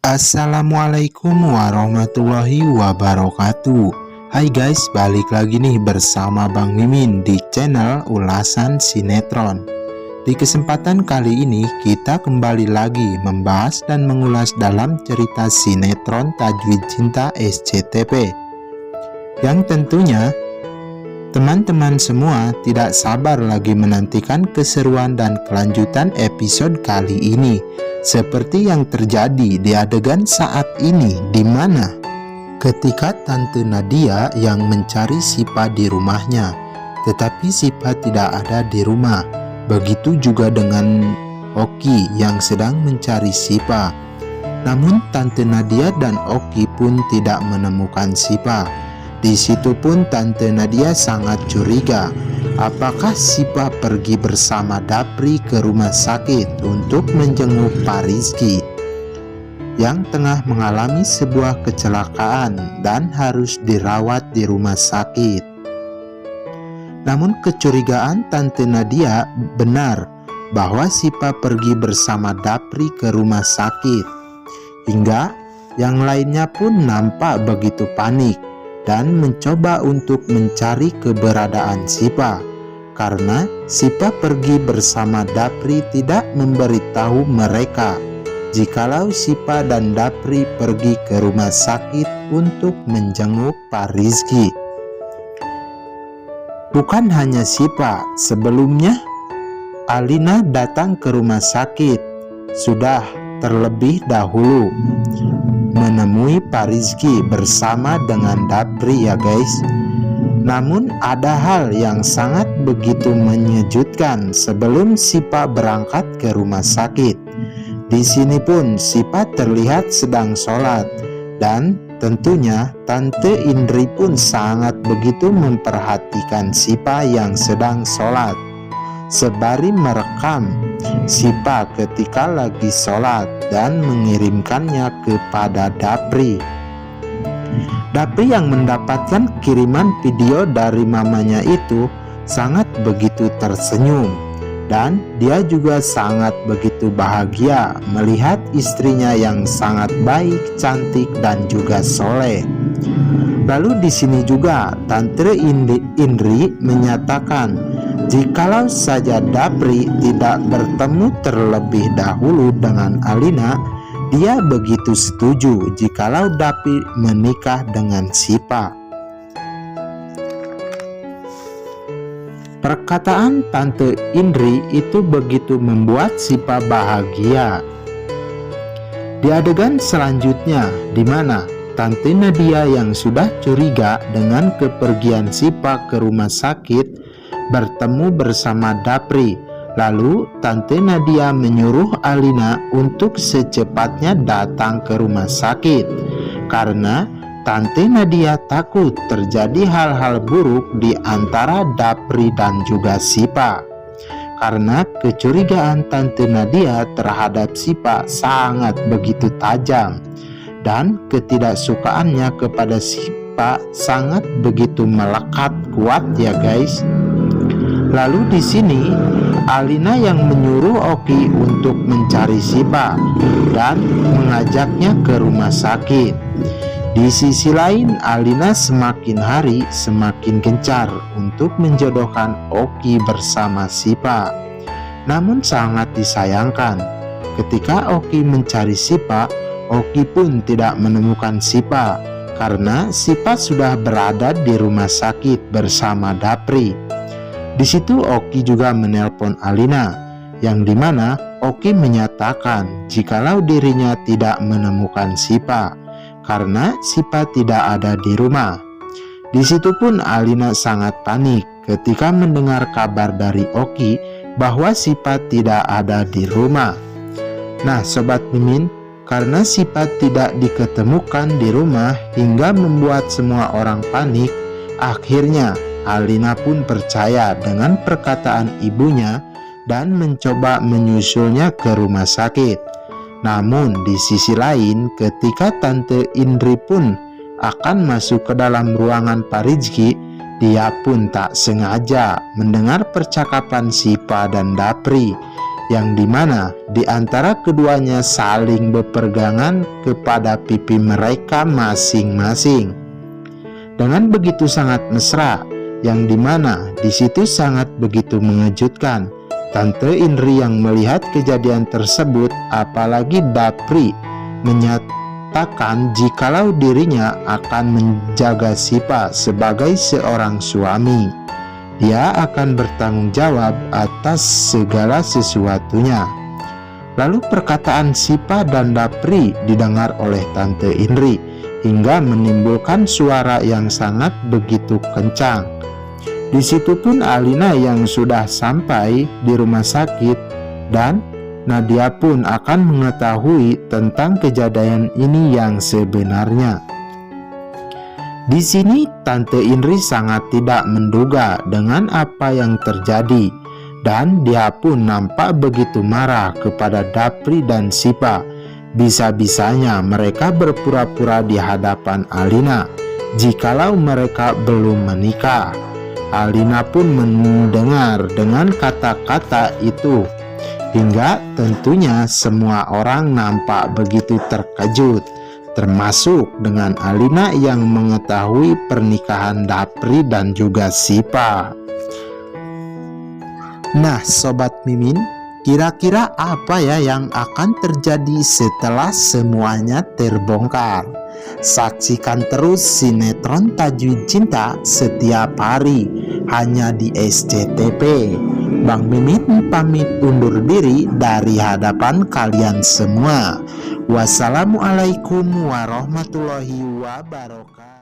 Assalamualaikum warahmatullahi wabarakatuh. Hai guys, balik lagi nih bersama Bang Mimin di channel Ulasan Sinetron. Di kesempatan kali ini kita kembali lagi membahas dan mengulas dalam cerita sinetron Tajwid Cinta SCTV, yang tentunya teman-teman semua tidak sabar lagi menantikan keseruan dan kelanjutan episode kali ini. Seperti yang terjadi di adegan saat ini, di mana ketika Tante Nadia yang mencari Sipa di rumahnya, tetapi Sipa tidak ada di rumah. Begitu juga dengan Oki yang sedang mencari Sipa. Namun Tante Nadia dan Oki pun tidak menemukan Sipa. Di situ pun Tante Nadia sangat curiga. Apakah Sipa pergi bersama Dapri ke rumah sakit untuk menjenguk Pak Rizky yang tengah mengalami sebuah kecelakaan dan harus dirawat di rumah sakit. Namun kecurigaan Tante Nadia benar bahwa Sipa pergi bersama Dapri ke rumah sakit, hingga yang lainnya pun nampak begitu panik dan mencoba untuk mencari keberadaan Sipa, karena Sipa pergi bersama Dapri tidak memberitahu mereka jikalau Sipa dan Dapri pergi ke rumah sakit untuk menjenguk Pak Rizky. Bukan hanya Sipa, sebelumnya Alina datang ke rumah sakit sudah terlebih dahulu menemui Pak Rizky bersama dengan Dapri ya guys. Namun ada hal yang sangat begitu menyejutkan sebelum Sipa berangkat ke rumah sakit. Di sini pun Sipa terlihat sedang sholat, dan tentunya Tante Indri pun sangat begitu memperhatikan Sipa yang sedang sholat, sembari merekam Sipa ketika lagi sholat dan mengirimkannya kepada Dapri. Dapri yang mendapatkan kiriman video dari mamanya itu sangat begitu tersenyum, dan dia juga sangat begitu bahagia melihat istrinya yang sangat baik, cantik, dan juga soleh. Lalu di sini juga Tante Indri menyatakan jikalau saja Dapri tidak bertemu terlebih dahulu dengan Alina, dia begitu setuju jikalau Dapri menikah dengan Sipa. Perkataan Tante Indri itu begitu membuat Sipa bahagia. Di adegan selanjutnya, di mana Tante Nadia yang sudah curiga dengan kepergian Sipa ke rumah sakit bertemu bersama Dapri. Lalu Tante Nadia menyuruh Alina untuk secepatnya datang ke rumah sakit, karena Tante Nadia takut terjadi hal-hal buruk di antara Dapri dan juga Sipa. Karena kecurigaan Tante Nadia terhadap Sipa sangat begitu tajam, dan ketidaksukaannya kepada Sipa sangat begitu melekat kuat ya guys. Lalu di sini Alina yang menyuruh Oki untuk mencari Sipa dan mengajaknya ke rumah sakit. Di sisi lain, Alina semakin hari semakin gencar untuk menjodohkan Oki bersama Sipa. Namun sangat disayangkan, ketika Oki mencari Sipa, Oki pun tidak menemukan Sipa karena Sipa sudah berada di rumah sakit bersama Dapri. Di situ Oki juga menelpon Alina, yang dimana Oki menyatakan jikalau dirinya tidak menemukan Sipa karena Sipa tidak ada di rumah. Di situ pun Alina sangat panik ketika mendengar kabar dari Oki bahwa Sipa tidak ada di rumah. Nah Sobat Mimin, karena Sipa tidak diketemukan di rumah hingga membuat semua orang panik, akhirnya Alina pun percaya dengan perkataan ibunya dan mencoba menyusulnya ke rumah sakit. Namun di sisi lain, ketika Tante Indri pun akan masuk ke dalam ruangan Pak Rizky, dia pun tak sengaja mendengar percakapan Sipa dan Dapri, yang dimana di antara keduanya saling berpegangan kepada pipi mereka masing-masing. Dengan begitu sangat mesra, yang dimana di situ sangat begitu mengejutkan. Tante Indri yang melihat kejadian tersebut, apalagi Dapri, menyatakan jikalau dirinya akan menjaga Sipa sebagai seorang suami. Dia akan bertanggung jawab atas segala sesuatunya. Lalu perkataan Sipa dan Dapri didengar oleh Tante Indri hingga menimbulkan suara yang sangat begitu kencang. Di situ pun Alina yang sudah sampai di rumah sakit dan Nadia pun akan mengetahui tentang kejadian ini yang sebenarnya. Di sini Tante Indri sangat tidak menduga dengan apa yang terjadi dan dia pun nampak begitu marah kepada Dapri dan Sipa. Bisa-bisanya mereka berpura-pura di hadapan Alina jikalau mereka belum menikah. Alina pun mendengar dengan kata-kata itu hingga tentunya semua orang nampak begitu terkejut, termasuk dengan Alina yang mengetahui pernikahan Dapri dan juga Sipa. Nah Sobat Mimin, kira-kira apa ya yang akan terjadi setelah semuanya terbongkar? Saksikan terus sinetron Tajwid Cinta setiap hari hanya di SCTV. Bang Mimin pamit undur diri dari hadapan kalian semua. Wassalamualaikum warahmatullahi wabarakatuh.